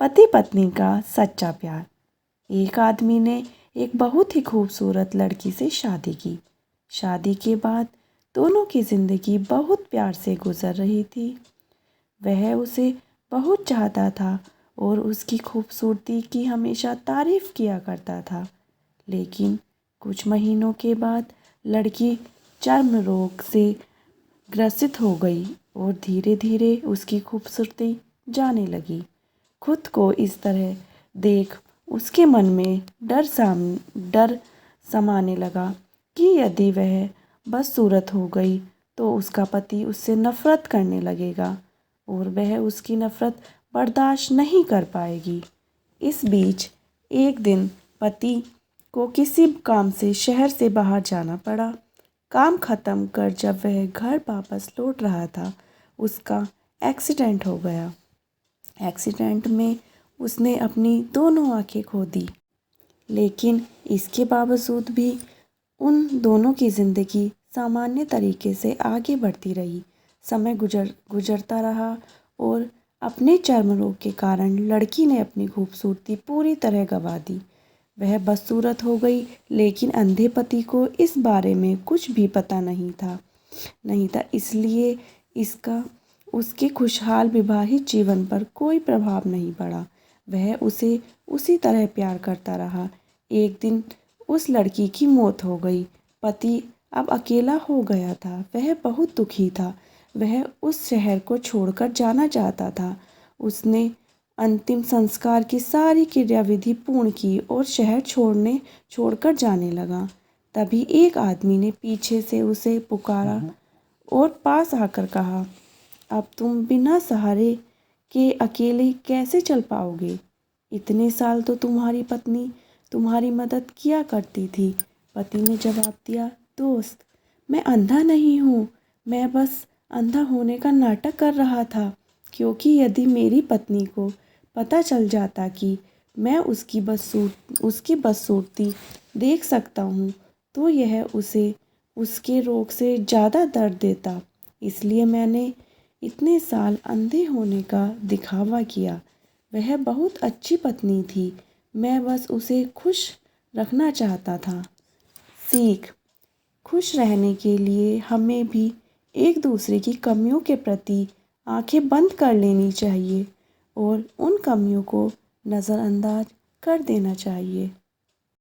पति पत्नी का सच्चा प्यार। एक आदमी ने एक बहुत ही खूबसूरत लड़की से शादी की। शादी के बाद दोनों की ज़िंदगी बहुत प्यार से गुजर रही थी। वह उसे बहुत चाहता था और उसकी खूबसूरती की हमेशा तारीफ़ किया करता था। लेकिन कुछ महीनों के बाद लड़की चर्म रोग से ग्रसित हो गई और धीरे धीरे उसकी खूबसूरती जाने लगी। खुद को इस तरह देख उसके मन में डर समाने लगा कि यदि वह बदसूरत हो गई तो उसका पति उससे नफ़रत करने लगेगा और वह उसकी नफ़रत बर्दाश्त नहीं कर पाएगी। इस बीच एक दिन पति को किसी काम से शहर से बाहर जाना पड़ा। काम ख़त्म कर जब वह घर वापस लौट रहा था, उसका एक्सीडेंट हो गया। एक्सीडेंट में उसने अपनी दोनों आंखें खो दी। लेकिन इसके बावजूद भी उन दोनों की ज़िंदगी सामान्य तरीके से आगे बढ़ती रही। समय गुजरता रहा और अपने चर्म रोग के कारण लड़की ने अपनी खूबसूरती पूरी तरह गंवा दी। वह बदसूरत हो गई, लेकिन अंधे पति को इस बारे में कुछ भी पता नहीं था। इसलिए इसका उसके खुशहाल विवाहित जीवन पर कोई प्रभाव नहीं पड़ा। वह उसे उसी तरह प्यार करता रहा। एक दिन उस लड़की की मौत हो गई। पति अब अकेला हो गया था। वह बहुत दुखी था। वह उस शहर को छोड़कर जाना चाहता था। उसने अंतिम संस्कार की सारी क्रियाविधि पूर्ण की और शहर छोड़कर जाने लगा। तभी एक आदमी ने पीछे से उसे पुकारा और पास आकर कहा, अब तुम बिना सहारे के अकेले कैसे चल पाओगे? इतने साल तो तुम्हारी पत्नी तुम्हारी मदद किया करती थी। पति ने जवाब दिया, दोस्त, मैं अंधा नहीं हूँ। मैं बस अंधा होने का नाटक कर रहा था, क्योंकि यदि मेरी पत्नी को पता चल जाता कि मैं उसकी बदसूरती देख सकता हूँ तो यह उसे उसके रोग से ज़्यादा दर्द देता। इसलिए मैंने इतने साल अंधे होने का दिखावा किया। वह बहुत अच्छी पत्नी थी। मैं बस उसे खुश रखना चाहता था। सीख: खुश रहने के लिए हमें भी एक दूसरे की कमियों के प्रति आंखें बंद कर लेनी चाहिए और उन कमियों को नज़रअंदाज कर देना चाहिए।